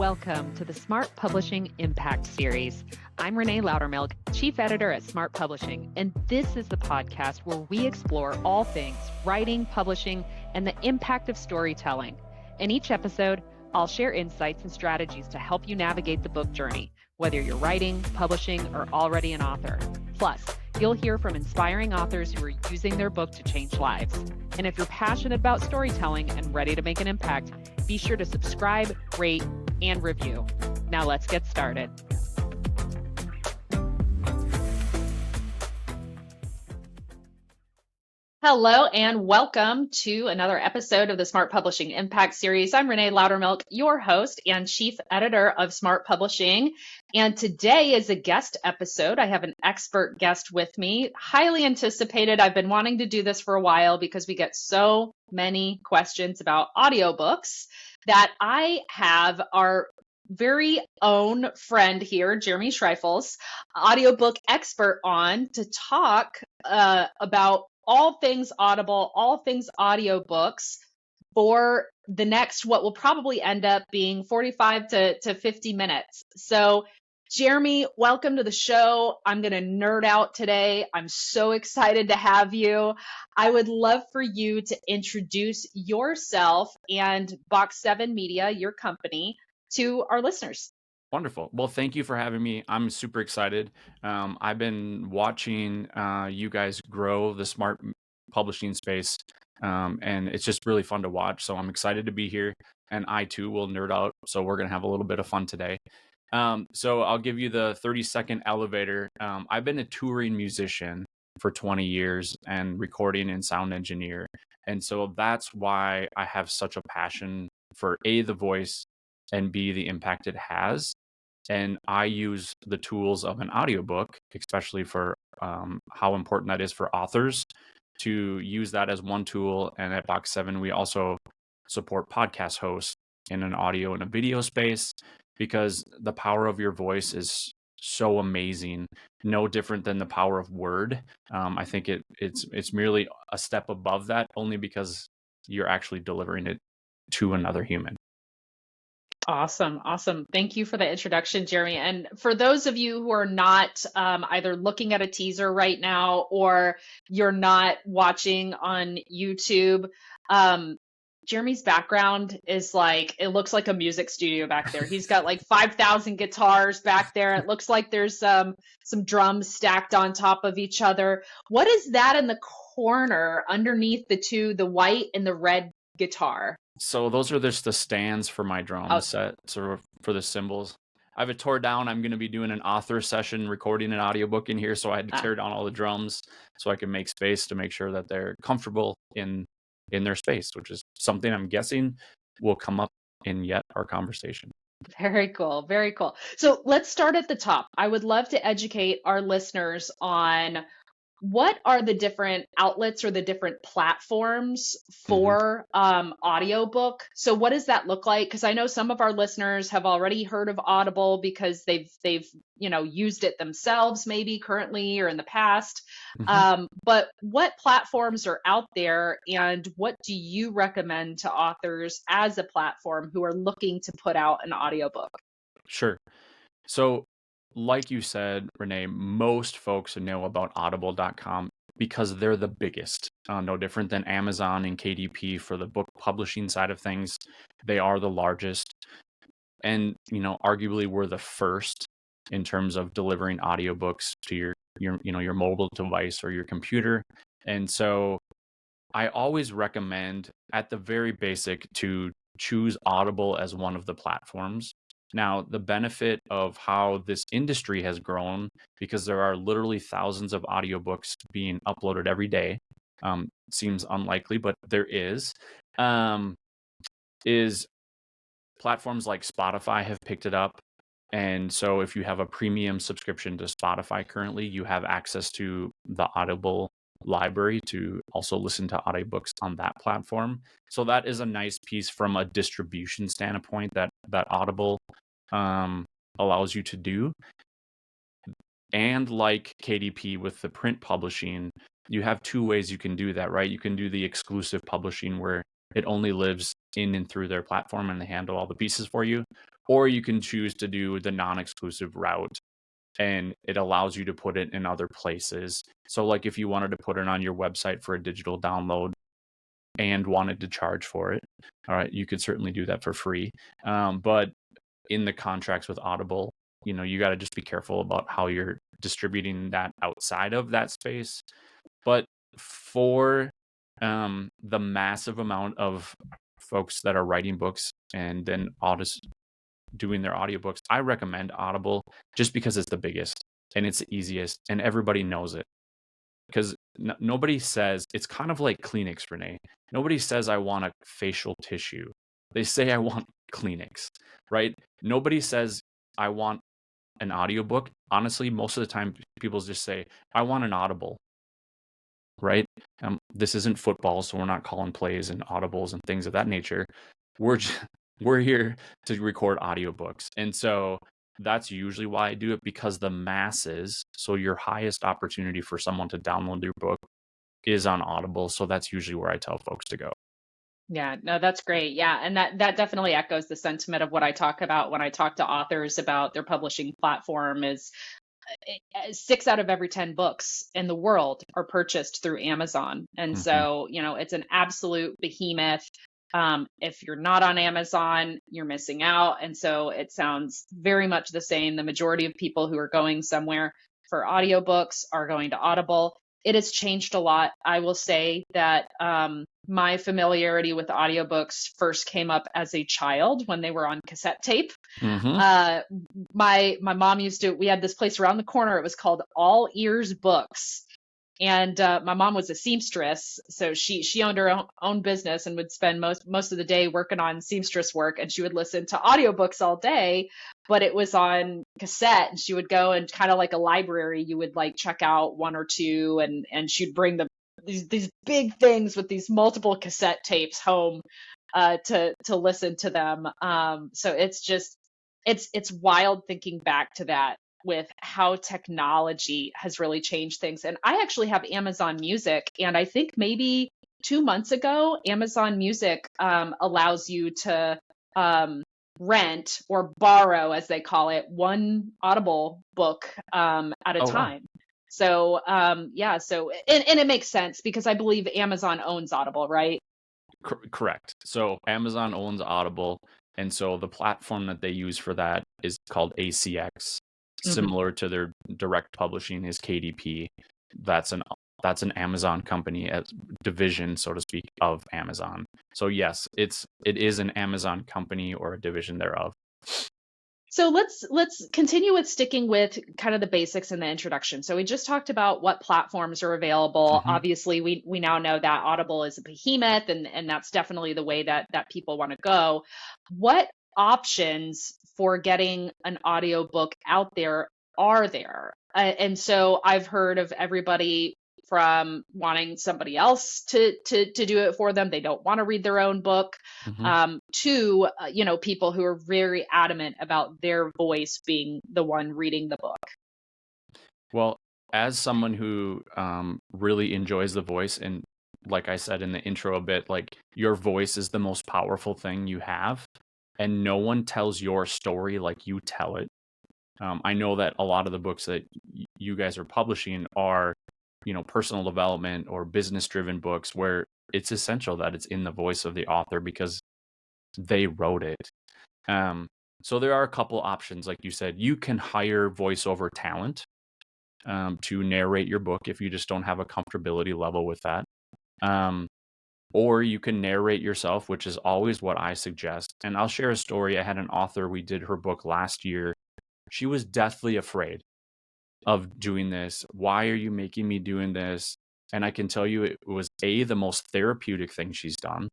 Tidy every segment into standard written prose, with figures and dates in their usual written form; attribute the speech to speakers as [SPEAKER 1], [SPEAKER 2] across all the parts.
[SPEAKER 1] welcome to the Smart Publishing Impact Series. I'm Renée Lautermilch, Chief Editor at Smart Publishing, and this is the podcast where we explore all things writing, publishing, and the impact of storytelling. In each episode, I'll share insights and strategies to help you navigate the book journey, whether you're writing, publishing, or already an author. Plus, you'll hear from inspiring authors who are using their book to change lives. And if you're passionate about storytelling and ready to make an impact, be sure to subscribe, rate, and review. Now let's get started. Hello and welcome to another episode of the Smart Publishing Impact Series. I'm Renée Lautermilch, your host and Chief Editor of Smart Publishing. And today is a guest episode. I have an expert guest with me, highly anticipated. I've been wanting to do this for a while because we get so many questions about audiobooks that I have our very own friend here, Jeremy Schreifels, audiobook expert, on to talk about all things Audible, all things audiobooks for the next, what will probably end up being 45 to 50 minutes. So Jeremy, welcome to the show. I'm going to nerd out today. I'm so excited to have you. I would love for you to introduce yourself and Box 7 Media, your company, to our listeners.
[SPEAKER 2] Wonderful. Well, thank you for having me. I'm super excited. I've been watching you guys grow the smart publishing space, and it's just really fun to watch. So I'm excited to be here, and I too will nerd out. So we're going to have a little bit of fun today. So I'll give you the 30-second elevator. I've been a touring musician for 20 years and recording and sound engineer. And so that's why I have such a passion for A, the voice, and B, the impact it has. And I use the tools of an audiobook, especially for how important that is for authors, to use that as one tool. And at Box 7, we also support podcast hosts in an audio and a video space, because the power of your voice is so amazing, no different than the power of word. I think it's merely a step above that, only because you're actually delivering it to another human.
[SPEAKER 1] Awesome. Thank you for the introduction, Jeremy. And for those of you who are not either looking at a teaser right now or you're not watching on YouTube, Jeremy's background is it looks like a music studio back there. He's got like 5,000 guitars back there. It looks like there's some drums stacked on top of each other. What is that in the corner underneath the white and the red guitar?
[SPEAKER 2] So those are just the stands for my drum set, sort of for the cymbals. I have it tore down. I'm going to be doing an author session, recording an audiobook in here. So I had to tear down all the drums so I can make space to make sure that they're comfortable in their space, which is something I'm guessing will come up in yet our conversation.
[SPEAKER 1] Very cool. Very cool. So let's start at the top. I would love to educate our listeners on what are the different outlets or the different platforms for audiobook. So what does that look like? Because I know some of our listeners have already heard of Audible because they've used it themselves, maybe currently or in the past. But what platforms are out there, and what do you recommend to authors as a platform who are looking to put out an audiobook?
[SPEAKER 2] Sure. So like you said, Renée, most folks know about audible.com because they're the biggest, no different than Amazon and KDP for the book publishing side of things. They are the largest. And, arguably we're the first in terms of delivering audiobooks to your mobile device or your computer. And so I always recommend at the very basic to choose Audible as one of the platforms. Now, the benefit of how this industry has grown, because there are literally thousands of audiobooks being uploaded every day, seems unlikely, but there is platforms like Spotify have picked it up. And so if you have a premium subscription to Spotify currently, you have access to the Audible library to also listen to audiobooks on that platform. So that is a nice piece from a distribution standpoint that Audible allows you to do. And like KDP with the print publishing, you have two ways you can do that, right? You can do the exclusive publishing where it only lives in and through their platform and they handle all the pieces for you. or you can choose to do the non-exclusive route, and it allows you to put it in other places. So like if you wanted to put it on your website for a digital download and wanted to charge for it, all right, you could certainly do that for free. But in the contracts with Audible, you got to just be careful about how you're distributing that outside of that space. But for the massive amount of folks that are writing books and then doing their audiobooks, I recommend Audible just because it's the biggest and it's the easiest and everybody knows it. Because nobody says, it's kind of like Kleenex, Renee. Nobody says, I want a facial tissue. They say, I want Kleenex, right? Nobody says, I want an audiobook. Honestly, most of the time, people just say, I want an Audible, right? This isn't football, so we're not calling plays and audibles and things of that nature. We're here to record audiobooks. And so that's usually why I do it, because the masses, so your highest opportunity for someone to download your book is on Audible. So that's usually where I tell folks to go.
[SPEAKER 1] Yeah, no, that's great. Yeah, and that definitely echoes the sentiment of what I talk about when I talk to authors about their publishing platform is 6 out of every 10 books in the world are purchased through Amazon. And so, it's an absolute behemoth. If you're not on Amazon, you're missing out. And so it sounds very much the same. The majority of people who are going somewhere for audiobooks are going to Audible. It has changed a lot. I will say that my familiarity with audiobooks first came up as a child when they were on cassette tape. My mom we had this place around the corner. It was called All Ears Books. And my mom was a seamstress, so she owned her own business and would spend most of the day working on seamstress work, and she would listen to audiobooks all day, but it was on cassette, and she would go and kind of like a library, you would like check out one or two, and she'd bring these big things with these multiple cassette tapes home to listen to them. So it's wild thinking back to that, with how technology has really changed things. And I actually have Amazon Music, and I think maybe 2 months ago, Amazon Music allows you to rent or borrow, as they call it, one Audible book at a time. Wow. So and it makes sense because I believe Amazon owns Audible, right?
[SPEAKER 2] Correct. So Amazon owns Audible, and so the platform that they use for that is called ACX. Similar to their direct publishing is KDP. That's an Amazon company, as division, so to speak, of Amazon. So yes, it is an Amazon company or a division thereof.
[SPEAKER 1] So let's continue with sticking with kind of the basics in the introduction. So we just talked about what platforms are available. Obviously, we now know that Audible is a behemoth, and that's definitely the way that people want to go. What options for getting an audiobook out there are there? And so I've heard of everybody from wanting somebody else to do it for them. They don't want to read their own book, to people who are very adamant about their voice being the one reading the book.
[SPEAKER 2] Well, as someone who really enjoys the voice, and like I said in the intro a bit, like your voice is the most powerful thing you have, and no one tells your story like you tell it. I know that a lot of the books that you guys are publishing are, personal development or business-driven books where it's essential that it's in the voice of the author because they wrote it. So there are a couple options. Like you said, you can hire voiceover talent to narrate your book if you just don't have a comfortability level with that. Or you can narrate yourself, which is always what I suggest. And I'll share a story. I had an author, we did her book last year. She was deathly afraid of doing this. Why are you making me doing this? And I can tell you it was the most therapeutic thing she's done.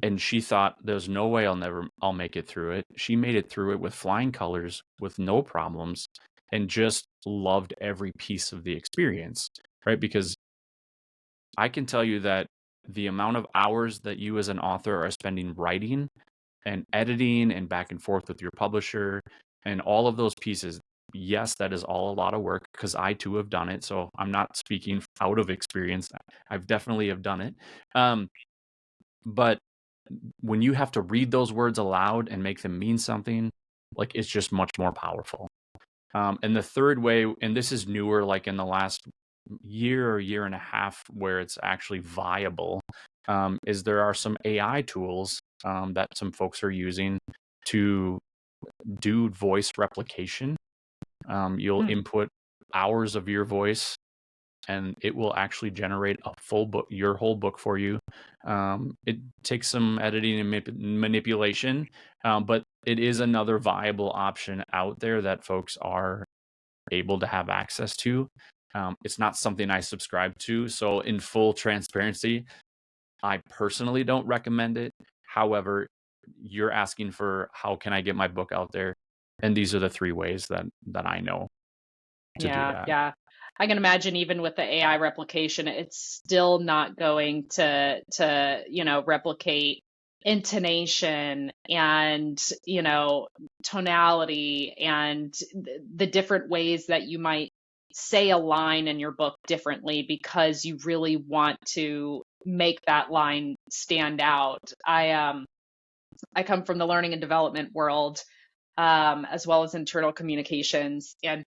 [SPEAKER 2] And she thought there's no way I'll make it through it. She made it through it with flying colors, with no problems, and just loved every piece of the experience, right? Because I can tell you that the amount of hours that you as an author are spending writing and editing and back and forth with your publisher and all of those pieces, yes, that is all a lot of work, because I too have done it. So I'm not speaking out of experience. I've definitely have done it. But when you have to read those words aloud and make them mean something, like it's just much more powerful. And the third way, and this is newer, like in the last year or year and a half, where it's actually viable, is there are some AI tools that some folks are using to do voice replication. You'll input hours of your voice, and it will actually generate a full book, your whole book for you. It takes some editing and manipulation, but it is another viable option out there that folks are able to have access to. It's not something I subscribe to. So in full transparency, I personally don't recommend it. However, you're asking for how can I get my book out there? And these are the three ways that I know to do
[SPEAKER 1] Yeah,
[SPEAKER 2] that.
[SPEAKER 1] yeah. I can imagine even with the AI replication, it's still not going to replicate intonation and, tonality and the different ways that you might say a line in your book differently because you really want to make that line stand out. I come from the learning and development world, as well as internal communications. And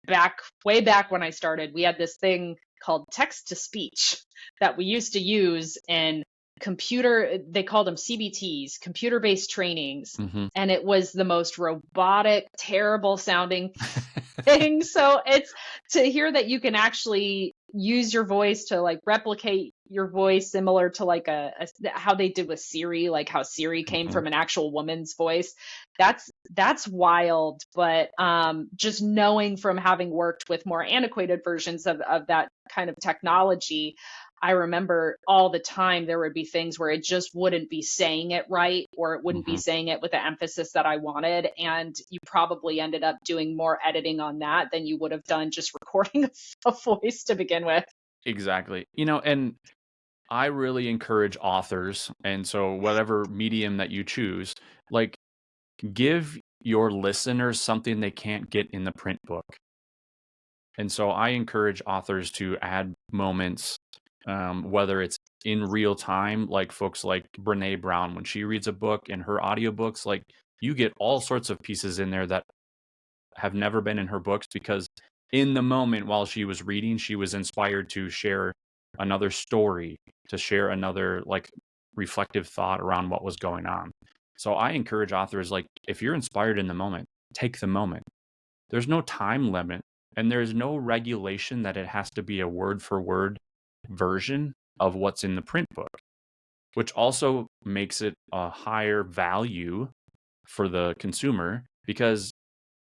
[SPEAKER 1] way back when I started, we had this thing called text to speech that we used to use in they called them CBTs, computer based trainings.
[SPEAKER 2] Mm-hmm.
[SPEAKER 1] And it was the most robotic, terrible sounding thing. So it's to hear that you can actually use your voice to like replicate your voice similar to like how they did with Siri, like how Siri came
[SPEAKER 2] Mm-hmm.
[SPEAKER 1] from an actual woman's voice. That's wild. But just knowing from having worked with more antiquated versions of that kind of technology, I remember all the time there would be things where it just wouldn't be saying it right, or it wouldn't be
[SPEAKER 2] Mm-hmm.
[SPEAKER 1] saying it with the emphasis that I wanted. And you probably ended up doing more editing on that than you would have done just recording a voice to begin with.
[SPEAKER 2] Exactly. And I really encourage authors, and so whatever medium that you choose, like give your listeners something they can't get in the print book. And so I encourage authors to add moments, whether it's in real time, like folks like Renée Brown, when she reads a book in her audiobooks, like you get all sorts of pieces in there that have never been in her books because in the moment while she was reading, she was inspired to share another story, to share another like reflective thought around what was going on. So I encourage authors, like, if you're inspired in the moment, take the moment. There's no time limit, and there's no regulation that it has to be a word for word version of what's in the print book, which also makes it a higher value for the consumer because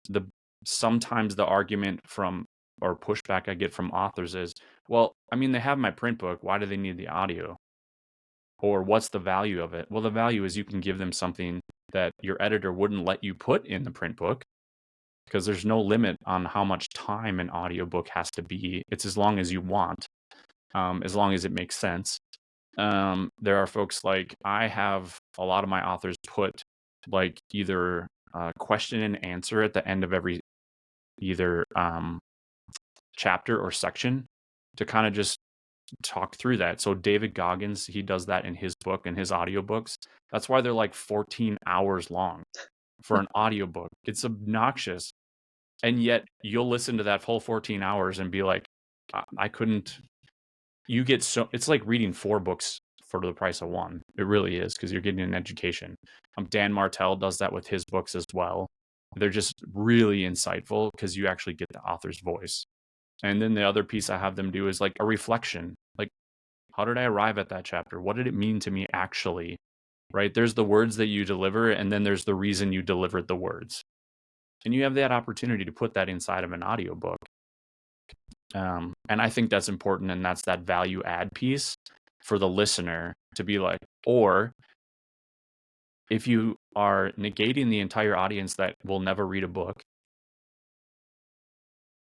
[SPEAKER 2] the sometimes the argument from or pushback I get from authors is, well, I mean, they have my print book. Why do they need the audio? Or what's the value of it? Well, the value is you can give them something that your editor wouldn't let you put in the print book because there's no limit on how much time an audiobook has to be. It's as long as you want, as long as it makes sense. There are folks like I have a lot of my authors put like either question and answer at the end of every either chapter or section to kind of just talk through that. So David Goggins, he does that in his book and his audiobooks. That's why they're like 14 hours long for an audiobook. It's obnoxious. And yet you'll listen to that full 14 hours and be like, I couldn't. You get so, it's like reading 4 books for the price of one. It really is, because you're getting an education. Dan Martell does that with his books as well. They're just really insightful because you actually get the author's voice. And then the other piece I have them do is like a reflection. Like, how did I arrive at that chapter? What did it mean to me actually? Right? There's the words that you deliver, and then there's the reason you delivered the words. And you have that opportunity to put that inside of an audiobook. And I think that's important, and that's that value add piece for the listener to be like, or if you are negating the entire audience that will never read a book,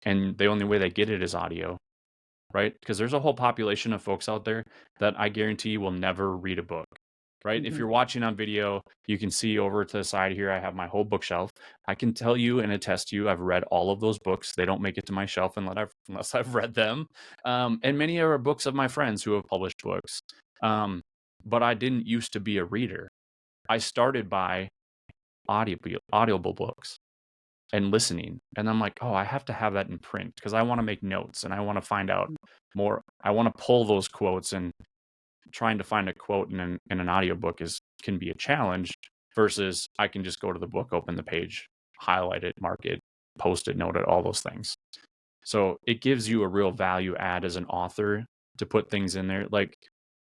[SPEAKER 2] and the only way they get it is audio, right? Because there's a whole population of folks out there that I guarantee will never read a book, right? If you're watching on video, you can see over to the side here, I have my whole bookshelf. I can tell you and attest to you, I've read all of those books. They don't make it to my shelf unless I've read them. And many are books of my friends who have published books. But I didn't used to be a reader. I started by audible books and listening. And I'm like, oh, I have to have that in print because I want to make notes and I want to find out more. I want to pull those quotes, and trying to find a quote in an audiobook can be a challenge versus I can just go to the book, open the page, highlight it, mark it, post it, note it, all those things. So it gives you a real value add as an author to put things in there. Like,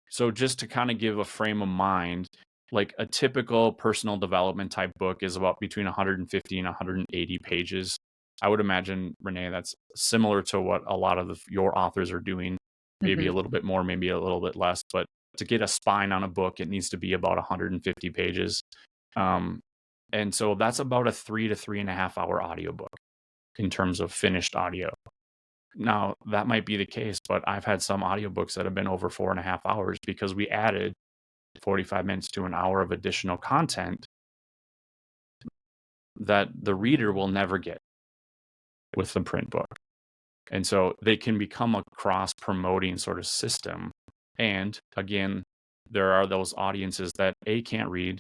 [SPEAKER 2] so just to kind of give a frame of mind, like a typical personal development type book is about between 150 and 180 pages. I would imagine, Renee, that's similar to what a lot of your authors are doing, maybe a little bit more, maybe a little bit less. But to get a spine on a book, it needs to be about 150 pages. And so that's about a 3 to 3.5 hour audiobook in terms of finished audio. Now, that might be the case, but I've had some audiobooks that have been over 4.5 hours because we added 45 minutes to an hour of additional content that the reader will never get with the print book. And so they can become a cross-promoting sort of system. And again, there are those audiences that can't read.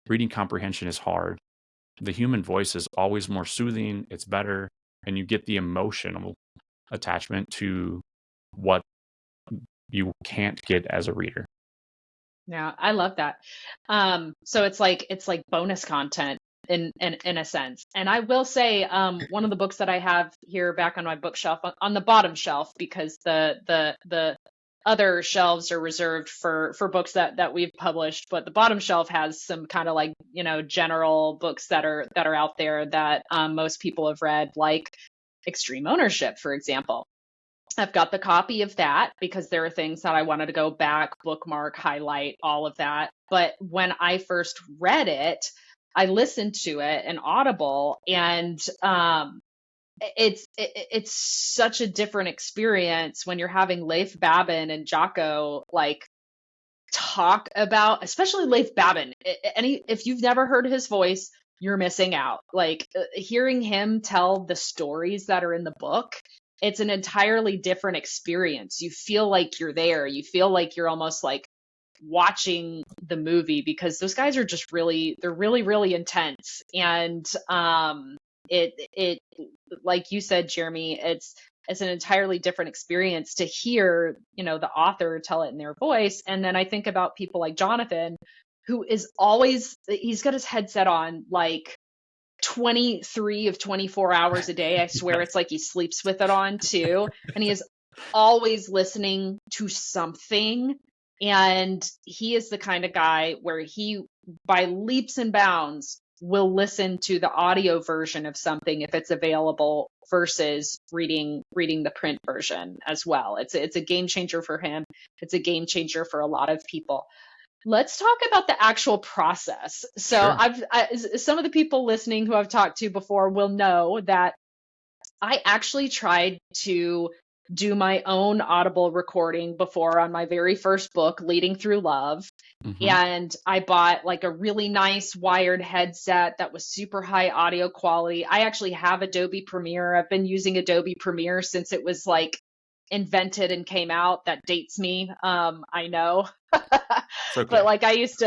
[SPEAKER 2] Reading comprehension is hard. The human voice is always more soothing, it's better, and you get the emotional attachment to what you can't get as a reader.
[SPEAKER 1] Yeah, I love that. So it's like bonus content in a sense. And I will say, one of the books that I have here back on my bookshelf on the bottom shelf, because the other shelves are reserved for books that we've published, but the bottom shelf has some kind of like, general books that are out there that most people have read, like Extreme Ownership, for example. I've got the copy of that because there are things that I wanted to go back, bookmark, highlight, all of that. But when I first read it, I listened to it in Audible, and it's such a different experience when you're having Leif Babin and Jocko like talk about, especially Leif Babin. If you've never heard his voice, you're missing out. Like hearing him tell the stories that are in the book, it's an entirely different experience. You feel like you're there. You feel like you're almost like watching the movie, because those guys are just they're really intense. And it like you said, Jeremy, it's an entirely different experience to hear, the author tell it in their voice. And then I think about people like Jonathan, who is he's got his headset on like 23 of 24 hours a day. I swear it's like he sleeps with it on too. And he is always listening to something. And he is the kind of guy where he, by leaps and bounds, will listen to the audio version of something if it's available versus reading the print version as well. It's a game changer for him. It's a game changer for a lot of people. Let's talk about the actual process. So
[SPEAKER 2] Sure.
[SPEAKER 1] Some of the people listening who I've talked to before will know that I actually tried to do my own Audible recording before on my very first book, Leading Through Love.
[SPEAKER 2] Mm-hmm.
[SPEAKER 1] And I bought like a really nice wired headset that was super high audio quality. I actually have Adobe Premiere. I've been using Adobe Premiere since it was like invented and came out. That dates me. I know.
[SPEAKER 2] It's okay.
[SPEAKER 1] But like I used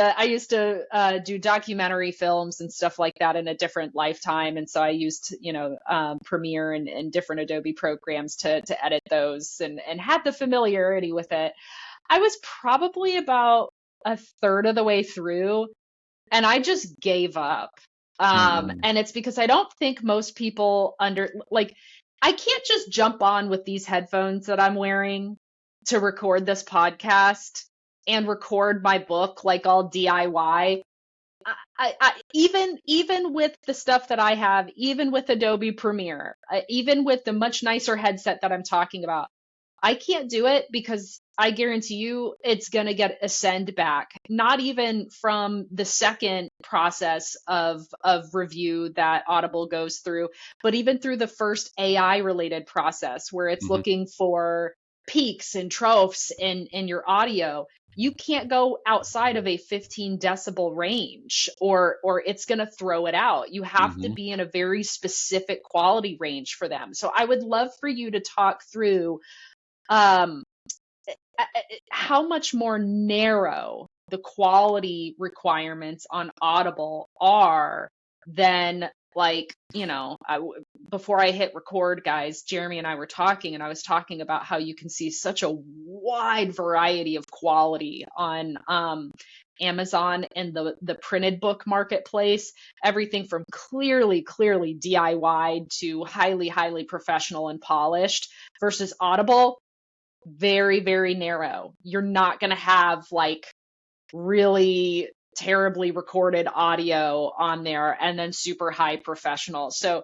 [SPEAKER 1] to do documentary films and stuff like that in a different lifetime, and so I used Premiere and different Adobe programs to edit those, and had the familiarity with it. I was probably about a third of the way through, and I just gave up. And it's because I don't think most people I can't just jump on with these headphones that I'm wearing to record this podcast and record my book like all DIY. Even with the stuff that I have, even with Adobe Premiere, even with the much nicer headset that I'm talking about, I can't do it because I guarantee you it's going to get a send back. Not even from the second process of review that Audible goes through, but even through the first AI related process where it's looking for peaks and troughs in your audio. You can't go outside of a 15 decibel range or it's going to throw it out. You have to be in a very specific quality range for them. So I would love for you to talk through how much more narrow the quality requirements on Audible are, then like, before I hit record, guys, Jeremy and I were talking, and I was talking about how you can see such a wide variety of quality on Amazon and the printed book marketplace. Everything from clearly DIY to highly professional and polished, versus Audible, very narrow. You're not going to have like really terribly recorded audio on there and then super high professional. So,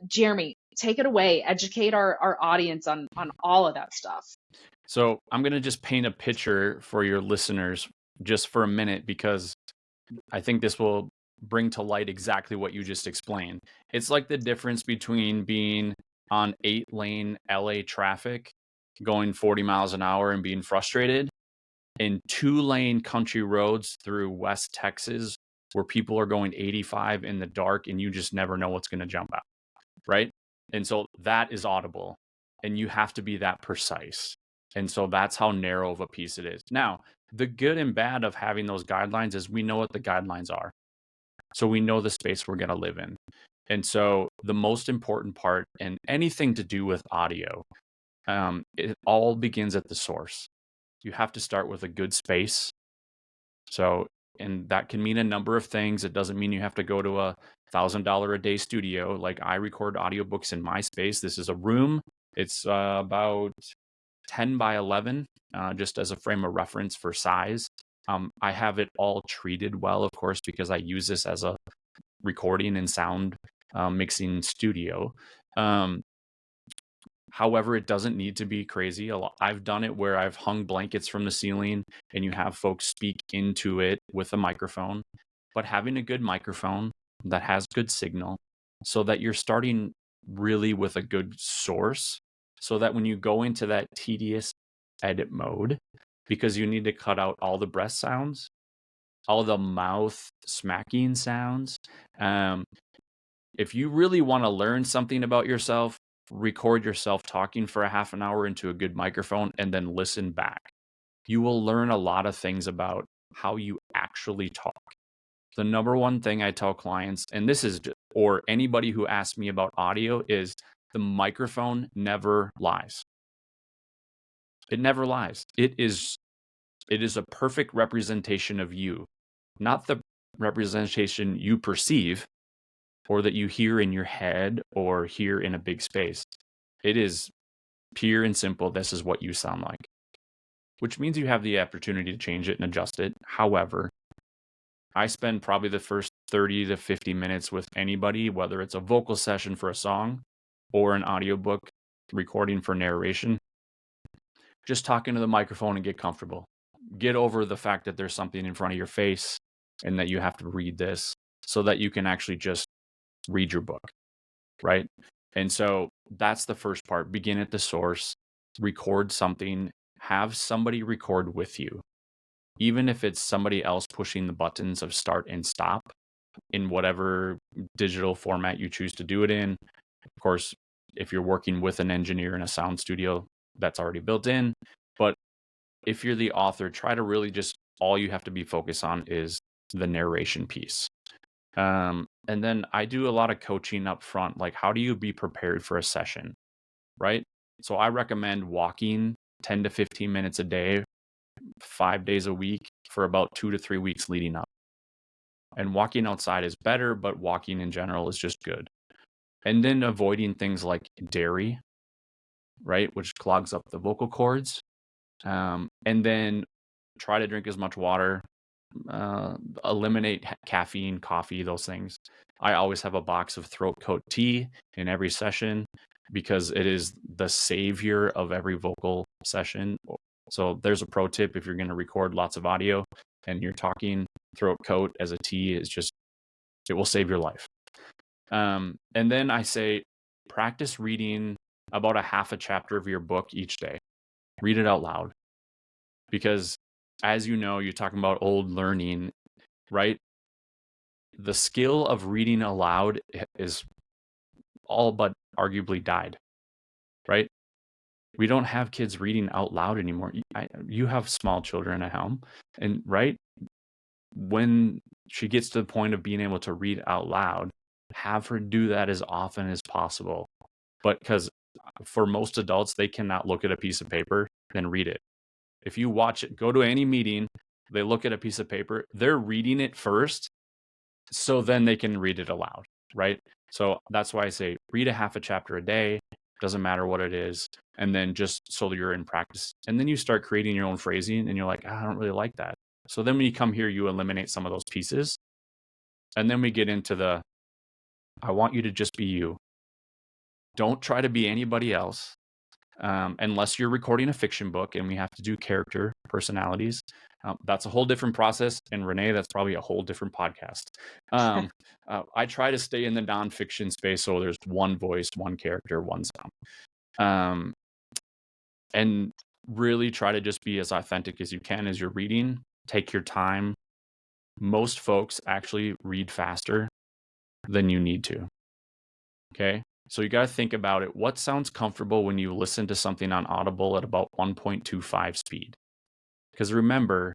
[SPEAKER 1] Jeremy, take it away. Educate our audience on all of that stuff.
[SPEAKER 2] So I'm going to just paint a picture for your listeners just for a minute, because I think this will bring to light exactly what you just explained. It's like the difference between being on 8-lane LA traffic going 40 miles an hour and being frustrated, in 2-lane country roads through West Texas where people are going 85 in the dark and you just never know what's going to jump out, right? And so that is Audible, and you have to be that precise. And so that's how narrow of a piece it is. Now, the good and bad of having those guidelines is we know what the guidelines are. So we know the space we're going to live in. And so the most important part in anything to do with audio, it all begins at the source. You have to start with a good space. So, and that can mean a number of things. It doesn't mean you have to go to a $1,000 a day studio. Like, I record audiobooks in my space. This is a room. It's about 10 by 11, just as a frame of reference for size. I have it all treated well, of course, because I use this as a recording and sound mixing studio. However, it doesn't need to be crazy. I've done it where I've hung blankets from the ceiling and you have folks speak into it with a microphone. But having a good microphone that has good signal, so that you're starting really with a good source, so that when you go into that tedious edit mode, because you need to cut out all the breath sounds, all the mouth smacking sounds. If you really want to learn something about yourself, record yourself talking for a half an hour into a good microphone and then listen back. You will learn a lot of things about how you actually talk. The number one thing I tell clients, and this is, or anybody who asks me about audio, is the microphone never lies. It never lies. It is a perfect representation of you, not the representation you perceive or that you hear in your head or hear in a big space. It is pure and simple. This is what you sound like, which means you have the opportunity to change it and adjust it. However, I spend probably the first 30 to 50 minutes with anybody, whether it's a vocal session for a song or an audiobook recording for narration, just talking to the microphone and get comfortable. Get over the fact that there's something in front of your face and that you have to read this, so that you can actually just read your book, right? And so that's the first part. Begin at the source, record something, have somebody record with you. Even if it's somebody else pushing the buttons of start and stop in whatever digital format you choose to do it in. Of course, if you're working with an engineer in a sound studio, that's already built in. But if you're the author, try to really just, all you have to be focused on is the narration piece. And then I do a lot of coaching up front. Like, how do you be prepared for a session, right? So I recommend walking 10 to 15 minutes a day, 5 days a week for about 2 to 3 weeks leading up. And walking outside is better, but walking in general is just good. And then avoiding things like dairy, right, which clogs up the vocal cords. And then try to drink as much water, eliminate caffeine, coffee, those things. I always have a box of throat coat tea in every session because it is the savior of every vocal session. So there's a pro tip: if you're going to record lots of audio and you're talking, throat coat as a tea is just, it will save your life. And then I say, practice reading about a half a chapter of your book each day. Read it out loud. Because as you know, you're talking about old learning, right? The skill of reading aloud is all but arguably died, right? We don't have kids reading out loud anymore. You have small children at home, and right when she gets to the point of being able to read out loud, have her do that as often as possible. But because for most adults, they cannot look at a piece of paper and read it. If you watch it, go to any meeting, they look at a piece of paper, they're reading it first, so then they can read it aloud, right? So that's why I say read a half a chapter a day, doesn't matter what it is, and then just so that you're in practice. And then you start creating your own phrasing, and you're like, I don't really like that. So then when you come here, you eliminate some of those pieces. And then we get into I want you to just be you. Don't try to be anybody else. Unless you're recording a fiction book and we have to do character personalities. That's a whole different process. And Renée, that's probably a whole different podcast. I try to stay in the nonfiction space, so there's one voice, one character, one sound. And really try to just be as authentic as you can as you're reading. Take your time. Most folks actually read faster than you need to. Okay. So you got to think about it. What sounds comfortable when you listen to something on Audible at about 1.25 speed? Because remember,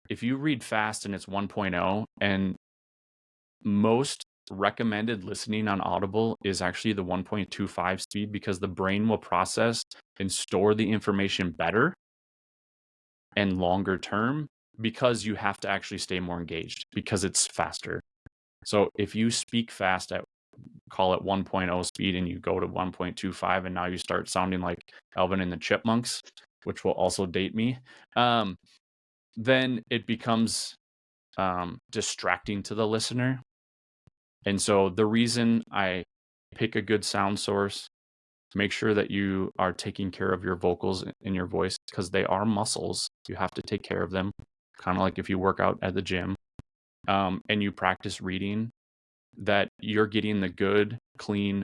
[SPEAKER 2] if you read fast and it's 1.0, and most recommended listening on Audible is actually the 1.25 speed, because the brain will process and store the information better and longer term, because you have to actually stay more engaged because it's faster. So if you speak fast at, call it 1.0 speed, and you go to 1.25, and now you start sounding like Alvin and the Chipmunks, which will also date me, then it becomes distracting to the listener. And so the reason I pick a good sound source, make sure that you are taking care of your vocals in your voice, because they are muscles. You have to take care of them, kind of like if you work out at the gym, and you practice reading, that you're getting the good, clean,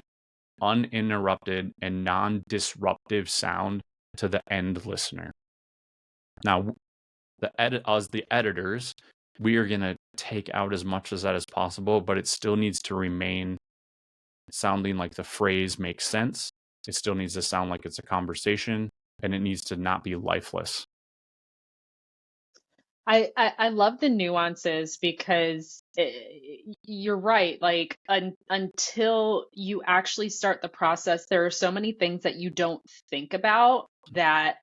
[SPEAKER 2] uninterrupted, and non-disruptive sound to the end listener. Now, as the editors, we are going to take out as much as that as possible, but it still needs to remain sounding like the phrase makes sense. It still needs to sound like it's a conversation, and it needs to not be lifeless.
[SPEAKER 1] I love the nuances, because you're right. Like until you actually start the process, there are so many things that you don't think about that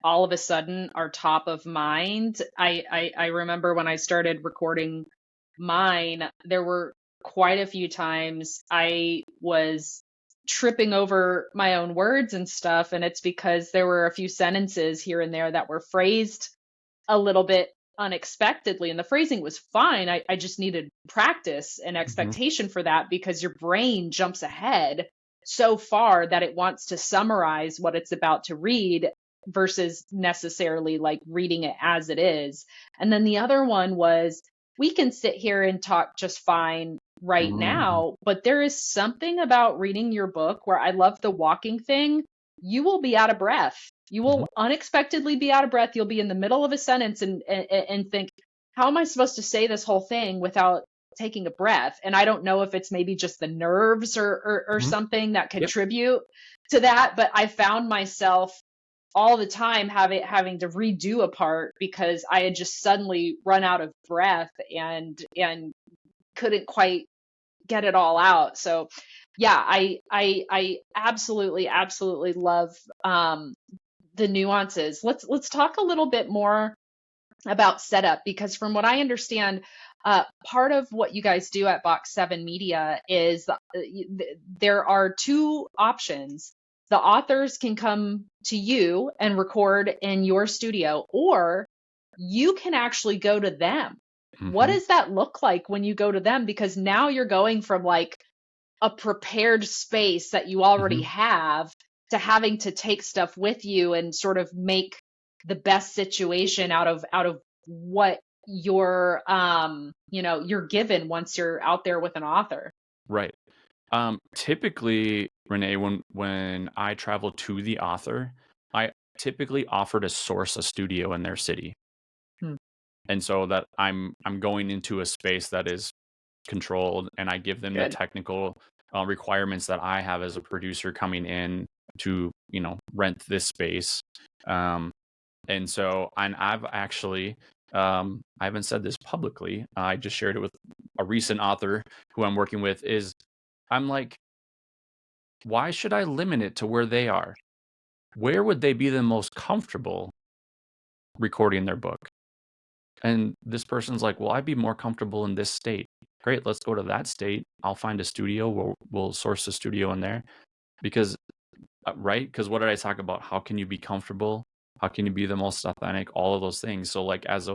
[SPEAKER 1] all of a sudden are top of mind. I remember when I started recording mine, there were quite a few times I was tripping over my own words and stuff, and it's because there were a few sentences here and there that were phrased a little bit unexpectedly, and the phrasing was fine. I just needed practice and expectation for that, because your brain jumps ahead so far that it wants to summarize what it's about to read versus necessarily like reading it as it is. And then the other one was, we can sit here and talk just fine right now, but there is something about reading your book where I love the walking thing. You will be out of breath. You will unexpectedly be out of breath. You'll be in the middle of a sentence and think, how am I supposed to say this whole thing without taking a breath? And I don't know if it's maybe just the nerves or something that contribute to that, but I found myself all the time having to redo a part because I had just suddenly run out of breath and couldn't quite get it all out. So yeah, I absolutely love the nuances. Let's talk a little bit more about setup, because from what I understand, part of what you guys do at Box 7 Media is there are two options. The authors can come to you and record in your studio, or you can actually go to them. What does that look like when you go to them? Because now you're going from like a prepared space that you already have to having to take stuff with you and sort of make the best situation out of what you're you're given once you're out there with an author.
[SPEAKER 2] Right. Typically, Renée, when I travel to the author, I typically offer to source a studio in their city. And so that I'm going into a space that is controlled, and I give them the technical requirements that I have as a producer coming in to, rent this space. And so, I've actually, I haven't said this publicly. I just shared it with a recent author who I'm working with. I'm like, why should I limit it to where they are? Where would they be the most comfortable recording their book? And this person's like, well, I'd be more comfortable in this state. Great, let's go to that state. I'll find a studio. We'll source a studio in there. Because, right? Because what did I talk about? How can you be comfortable? How can you be the most authentic? All of those things. So like as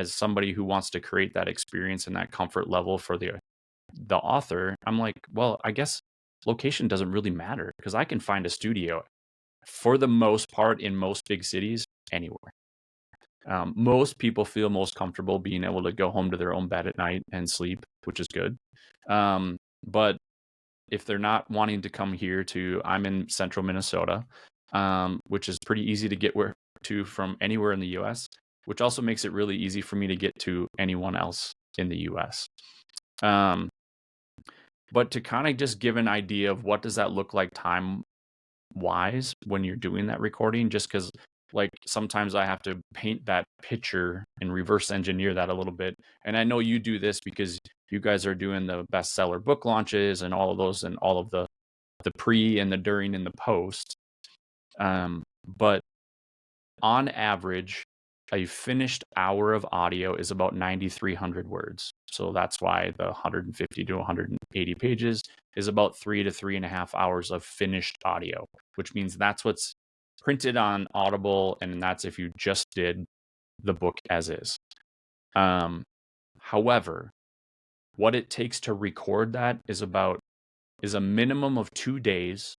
[SPEAKER 2] somebody who wants to create that experience and that comfort level for the author, I'm like, well, I guess location doesn't really matter because I can find a studio for the most part in most big cities anywhere. Most people feel most comfortable being able to go home to their own bed at night and sleep, which is good. But if they're not wanting to come here I'm in central Minnesota, which is pretty easy to get to from anywhere in the US, which also makes it really easy for me to get to anyone else in the US. But to kind of just give an idea of what does that look like time wise when you're doing that recording, just because like sometimes I have to paint that picture and reverse engineer that a little bit. And I know you do this because you guys are doing the bestseller book launches and all of those and all of the pre and the during and the post. But on average, a finished hour of audio is about 9,300 words. So that's why the 150 to 180 pages is about 3 to 3.5 hours of finished audio, which means that's what's printed on Audible, and that's if you just did the book as is. However, what it takes to record that is a minimum of 2 days,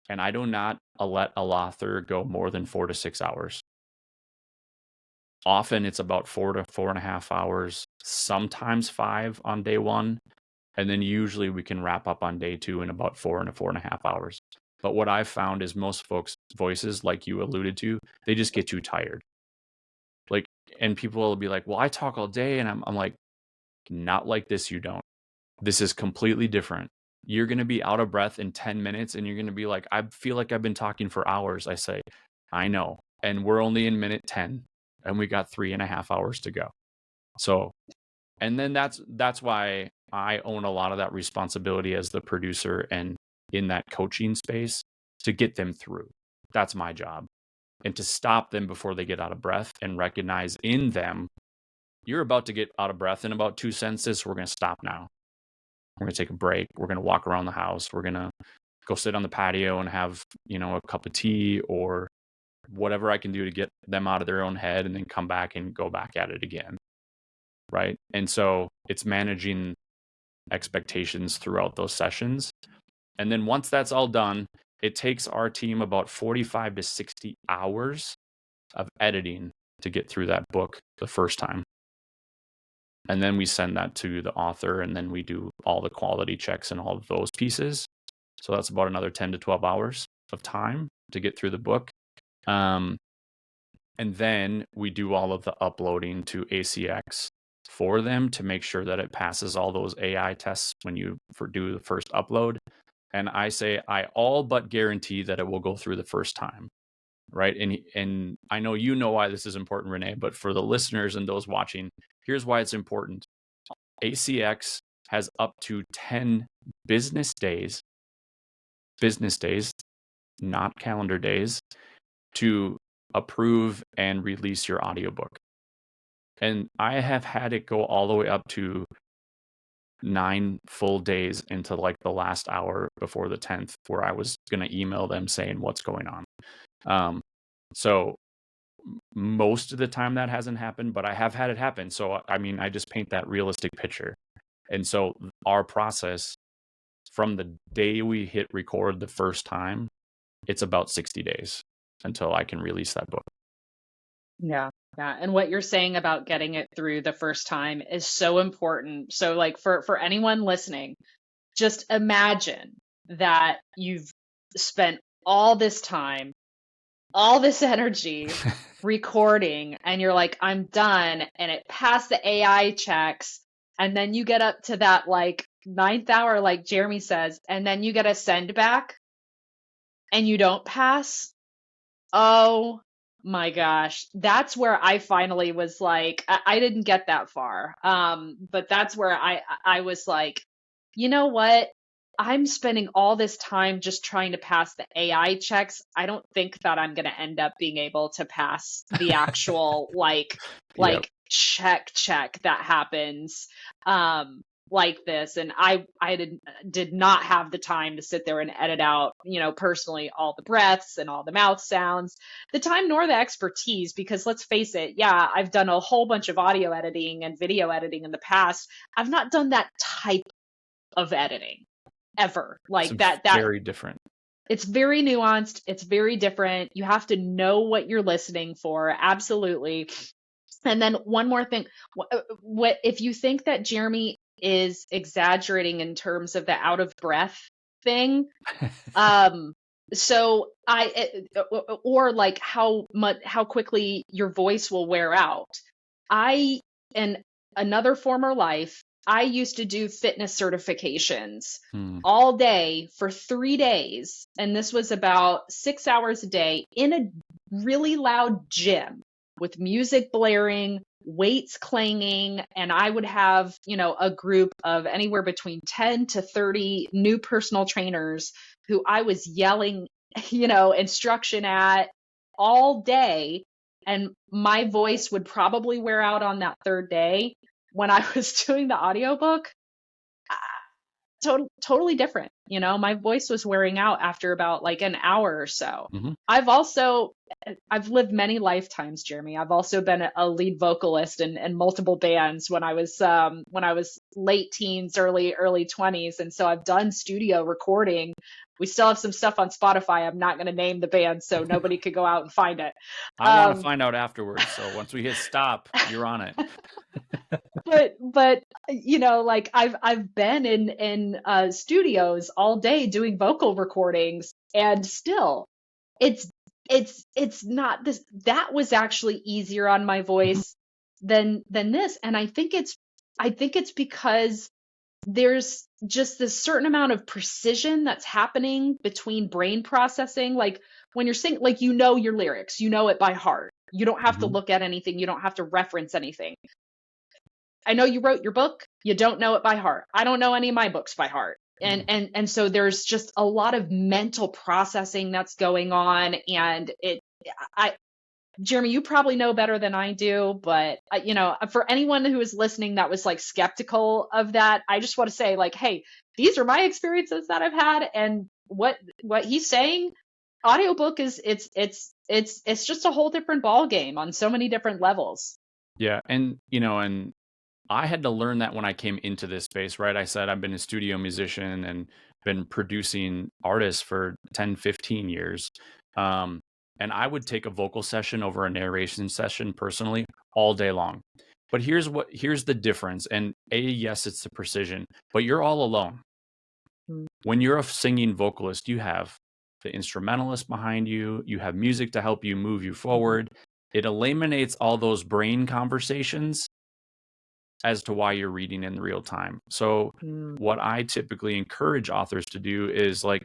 [SPEAKER 2] and I do not let a author go more than 4 to 6 hours. Often it's about 4 to 4.5 hours, sometimes 5 on day one. And then usually we can wrap up on day 2 in about 4 to 4.5 hours. But what I've found is most folks' voices, like you alluded to, they just get too tired. Like, and people will be like, well, I talk all day. And I'm like, not like this, you don't. This is completely different. You're going to be out of breath in 10 minutes and you're going to be like, I feel like I've been talking for hours. I say, I know. And we're only in minute 10 and we got 3.5 hours to go. So, and then that's why I own a lot of that responsibility as the producer and in that coaching space to get them through. That's my job. And to stop them before they get out of breath and recognize in them, you're about to get out of breath in about 2 sentences. So we're going to stop now. We're going to take a break. We're going to walk around the house. We're going to go sit on the patio and have, a cup of tea or whatever I can do to get them out of their own head and then come back and go back at it again. Right. And so it's managing expectations throughout those sessions. And then once that's all done, it takes our team about 45 to 60 hours of editing to get through that book the first time. And then we send that to the author and then we do all the quality checks and all of those pieces. So that's about another 10 to 12 hours of time to get through the book. And then we do all of the uploading to ACX for them to make sure that it passes all those AI tests when you do the first upload. And I say, I all but guarantee that it will go through the first time. Right. And I know you know why this is important, Renee, but for the listeners and those watching, here's why it's important. ACX has up to 10 business days, not calendar days, to approve and release your audiobook. And I have had it go all the way up to 9 full days into like the last hour before the 10th, where I was going to email them saying what's going on. So most of the time that hasn't happened, but I have had it happen. So, I mean, I just paint that realistic picture. And so our process from the day we hit record the first time, it's about 60 days until I can release that book.
[SPEAKER 1] Yeah. Yeah. And what you're saying about getting it through the first time is so important. So like for anyone listening, just imagine that you've spent all this time, all this energy recording, and you're like, I'm done. And it passed the AI checks. And then you get up to that like 9th hour, like Jeremy says, and then you get a send back. and you don't pass, oh my gosh, that's where I finally was like, I didn't get that far. But that's where I was like, you know what? I'm spending all this time just trying to pass the AI checks. I don't think that I'm going to end up being able to pass the actual
[SPEAKER 2] Yep.
[SPEAKER 1] check that happens like this. And I did not have the time to sit there and edit out, personally, all the breaths and all the mouth sounds, the time nor the expertise, because let's face it, yeah, I've done a whole bunch of audio editing and video editing in the past. I've not done that type of editing ever.
[SPEAKER 2] It's
[SPEAKER 1] Like that
[SPEAKER 2] very different.
[SPEAKER 1] it's very nuanced, it's very different. You have to know what you're listening for. Absolutely. And then one more thing, what if you think that Jeremy is exaggerating in terms of the out of breath thing? Um, so or like how quickly your voice will wear out. I, in another former life, I used to do fitness certifications
[SPEAKER 2] Hmm.
[SPEAKER 1] all day for 3 days. And this was about 6 hours a day in a really loud gym with music blaring, weights clanging. And I would have, a group of anywhere between 10 to 30 new personal trainers who I was yelling, instruction at all day. And my voice would probably wear out on that third day. When I was doing the audiobook, totally different. My voice was wearing out after about like an hour or so.
[SPEAKER 2] Mm-hmm.
[SPEAKER 1] I've lived many lifetimes, Jeremy. I've also been a lead vocalist in multiple bands when I was late teens, early 20s, and so I've done studio recording. We still have some stuff on Spotify. I'm not going to name the band so nobody could go out and find it.
[SPEAKER 2] I want to find out afterwards. So once we hit stop, you're on it.
[SPEAKER 1] but like I've been in studios all day doing vocal recordings, and still it's it's not this. That was actually easier on my
[SPEAKER 2] Mhm.
[SPEAKER 1] voice than this. And I think it's because there's just this certain amount of precision that's happening between brain processing. Like when you're singing, like, your lyrics, it by heart. You don't have to
[SPEAKER 2] Mhm.
[SPEAKER 1] look at anything, you don't have to reference anything. I know you wrote your book, you don't know it by heart. I don't know any of my books by heart. And so there's just a lot of mental processing that's going on. And I Jeremy, you probably know better than I do, but for anyone who is listening that was like skeptical of that, I just want to say, like, hey, these are my experiences that I've had, and what he's saying, audiobook is it's just a whole different ball game on so many different levels.
[SPEAKER 2] Yeah, and I had to learn that when I came into this space, right? I said I've been a studio musician and been producing artists for 10, 15 years. Um, and I would take a vocal session over a narration session personally all day long. But here's the difference. And yes, it's the precision, but you're all alone. When you're a singing vocalist, you have the instrumentalist behind you, you have music to help you move you forward. It eliminates all those brain conversations as to why you're reading in real time. So
[SPEAKER 1] Mm.
[SPEAKER 2] what I typically encourage authors to do is like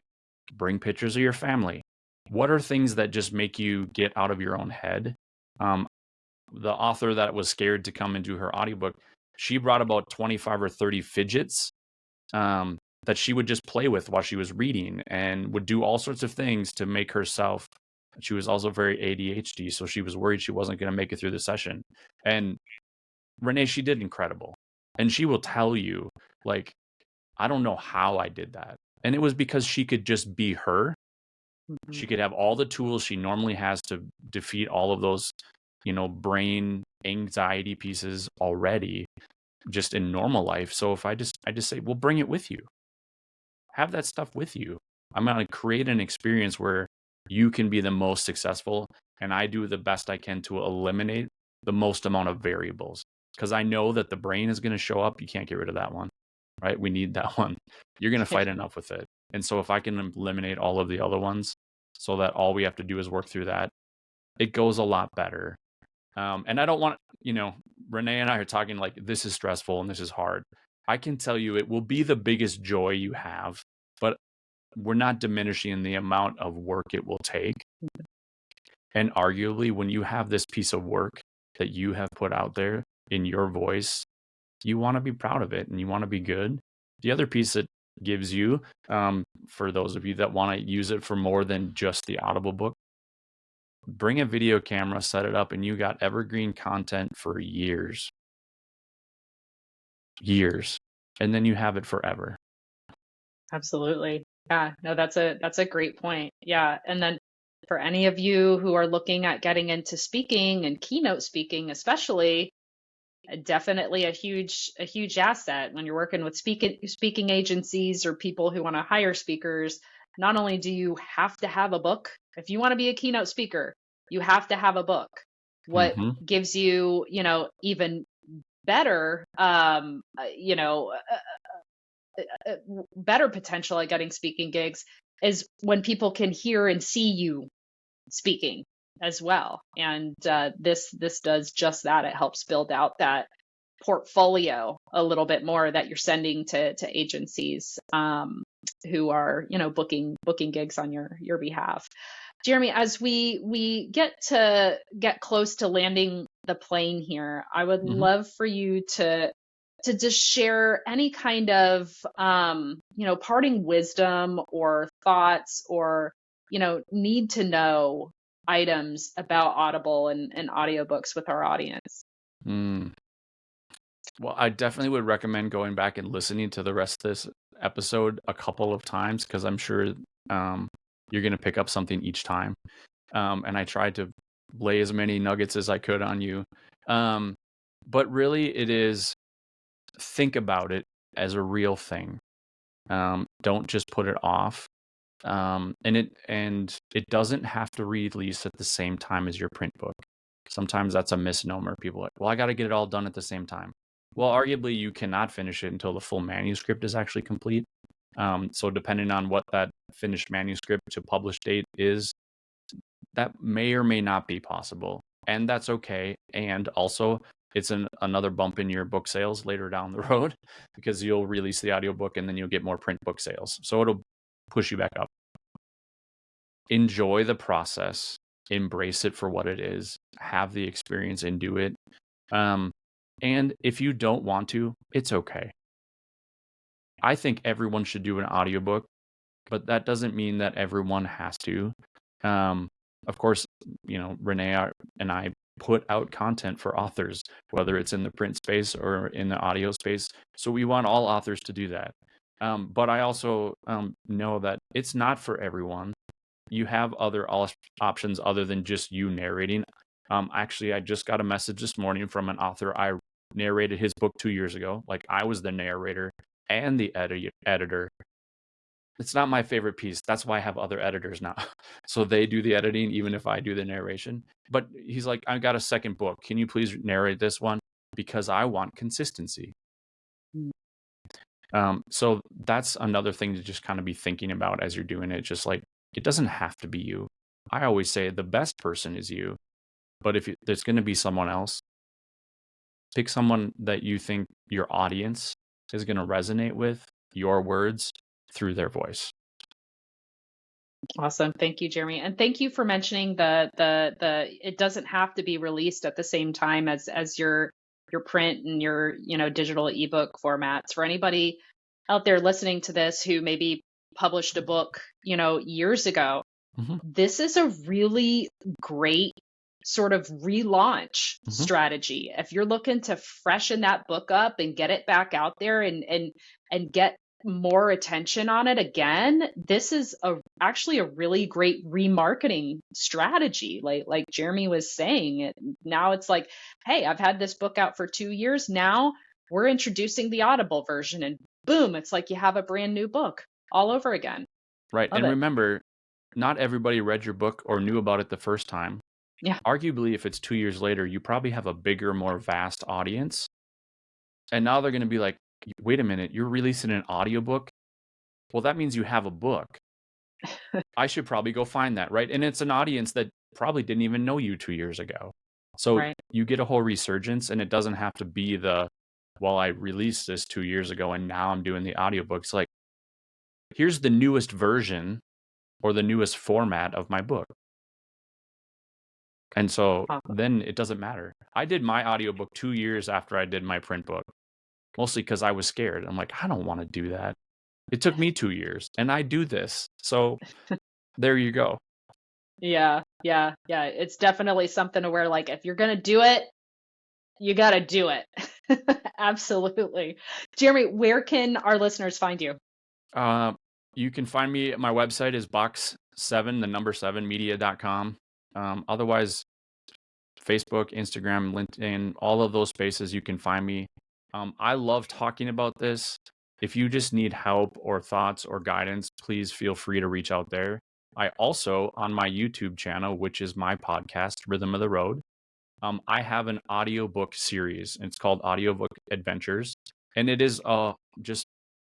[SPEAKER 2] bring pictures of your family. What are things that just make you get out of your own head? Um, the author that was scared to come and do her audiobook, she brought about 25 or 30 fidgets that she would just play with while she was reading and would do all sorts of things to make herself. She was also very ADHD, so she was worried she wasn't going to make it through the session. And Renee, she did incredible. And she will tell you, like, I don't know how I did that. And it was because she could just be her. She could have all the tools she normally has to defeat all of those, brain anxiety pieces already just in normal life. So if I just say, well, bring it with you. Have that stuff with you. I'm going to create an experience where you can be the most successful, and I do the best I can to eliminate the most amount of variables, because I know that the brain is going to show up. You can't get rid of that one, right? We need that one. You're going to fight enough with it. And so if I can eliminate all of the other ones so that all we have to do is work through that, it goes a lot better. And I don't want, Renee and I are talking like this is stressful and this is hard. I can tell you it will be the biggest joy you have, but we're not diminishing the amount of work it will take. And arguably, when you have this piece of work that you have put out there in your voice, you want to be proud of it and you want to be good. The other piece it gives you, for those of you that want to use it for more than just the Audible book, bring a video camera, set it up, and you got evergreen content for years. Years. And then you have it forever.
[SPEAKER 1] Absolutely. Yeah, no, that's a great point. Yeah. And then for any of you who are looking at getting into speaking and keynote speaking, especially, definitely a huge asset when you're working with speaking agencies or people who want to hire speakers. Not only do you have to have a book, if you want to be a keynote speaker, you have to have a book. What
[SPEAKER 2] Mm-hmm.
[SPEAKER 1] gives you, even better, better potential at getting speaking gigs is when people can hear and see you speaking as well. And this does just that. It helps build out that portfolio a little bit more that you're sending to agencies who are booking gigs on your behalf. Jeremy, as we get close to landing the plane here, I would
[SPEAKER 2] Mm-hmm.
[SPEAKER 1] love for you to just share any kind of parting wisdom or thoughts or need to know items about Audible and audiobooks with our audience.
[SPEAKER 2] Well, I definitely would recommend going back and listening to the rest of this episode a couple of times because I'm sure you're going to pick up something each time. And I tried to lay as many nuggets as I could on you. But really, it is think about it as a real thing. Don't just put it off. And it doesn't have to release at the same time as your print book. Sometimes that's a misnomer. People are like, well, I got to get it all done at the same time. Well, arguably, you cannot finish it until the full manuscript is actually complete. So depending on what that finished manuscript to publish date is, that may or may not be possible. And that's okay. And also, it's another bump in your book sales later down the road because you'll release the audiobook and then you'll get more print book sales. So it'll push you back up. Enjoy the process, embrace it for what it is, have the experience and do it. And if you don't want to, it's okay. I think everyone should do an audiobook, but that doesn't mean that everyone has to. Of course, Renee and I put out content for authors, whether it's in the print space or in the audio space. So we want all authors to do that. But I also know that it's not for everyone. You have other options other than just you narrating. Actually, I just got a message this morning from an author. I narrated his book 2 years ago. Like I was the narrator and the editor. It's not my favorite piece. That's why I have other editors now. So they do the editing, even if I do the narration. But he's like, I got a second book. Can you please narrate this one? Because I want consistency. So that's another thing to just kind of be thinking about as you're doing it. Just like, it doesn't have to be you. I always say the best person is you. But if there's going to be someone else, pick someone that you think your audience is going to resonate with your words through their voice.
[SPEAKER 1] Awesome. Thank you, Jeremy. And thank you for mentioning the it doesn't have to be released at the same time as your print and your, digital ebook formats. For anybody out there listening to this who maybe published a book, years ago, this is a really great sort of relaunch strategy. If you're looking to freshen that book up and get it back out there and get more attention on it again, this is actually a really great remarketing strategy. Like Jeremy was saying, now it's like, hey, I've had this book out for 2 years. Now we're introducing the Audible version, and boom, it's like you have a brand new book all over again.
[SPEAKER 2] Right.
[SPEAKER 1] Love
[SPEAKER 2] And
[SPEAKER 1] it.
[SPEAKER 2] remember, not everybody read your book or knew about it the first time.
[SPEAKER 1] Yeah.
[SPEAKER 2] Arguably, if it's 2 years later, you probably have a bigger, more vast audience. And now they're going to be like, wait a minute, you're releasing an audiobook? Well, that means you have a book. I should probably go find that, right? And it's an audience that probably didn't even know you 2 years ago. So you get a whole resurgence, and it doesn't have to be well, I released this 2 years ago and now I'm doing the audiobooks. Like, here's the newest version or the newest format of my book. And so then it doesn't matter. I did my audiobook 2 years after I did my print book, mostly because I was scared. I'm like, I don't want to do that. It took me 2 years and I do this. So there you go.
[SPEAKER 1] Yeah. It's definitely something to where, like, if you're going to do it, you got to do it. Absolutely. Jeremy, where can our listeners find you?
[SPEAKER 2] You can find me. My website is box7, the number 7 media.com. Otherwise, Facebook, Instagram, LinkedIn, all of those spaces, you can find me. I love talking about this. If you just need help or thoughts or guidance, please feel free to reach out there. I also, on my YouTube channel, which is my podcast, Rhythm of the Road, I have an audiobook series. It's called Audiobook Adventures. And it is just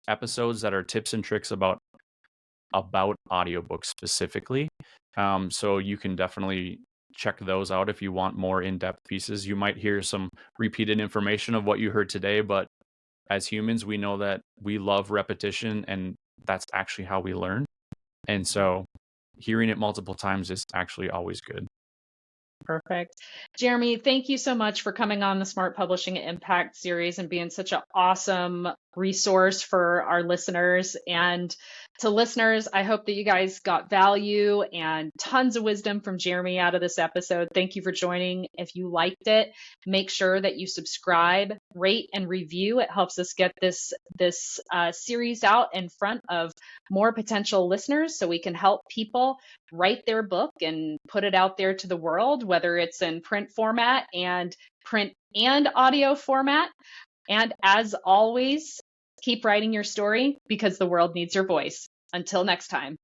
[SPEAKER 2] episodes that are tips and tricks about audiobooks specifically. So you can definitely check those out if you want more in-depth pieces. You might hear some repeated information of what you heard today, but as humans, we know that we love repetition, and that's actually how we learn. And so hearing it multiple times is actually always good.
[SPEAKER 1] Perfect. Jeremy, thank you so much for coming on the Smart Publishing Impact series and being such an awesome resource for our listeners. And to listeners, I hope that you guys got value and tons of wisdom from Jeremy out of this episode. Thank you for joining. If you liked it, make sure that you subscribe, rate, and review. It helps us get this series out in front of more potential listeners so we can help people write their book and put it out there to the world, whether it's in print and audio format. And as always, keep writing your story because the world needs your voice. Until next time.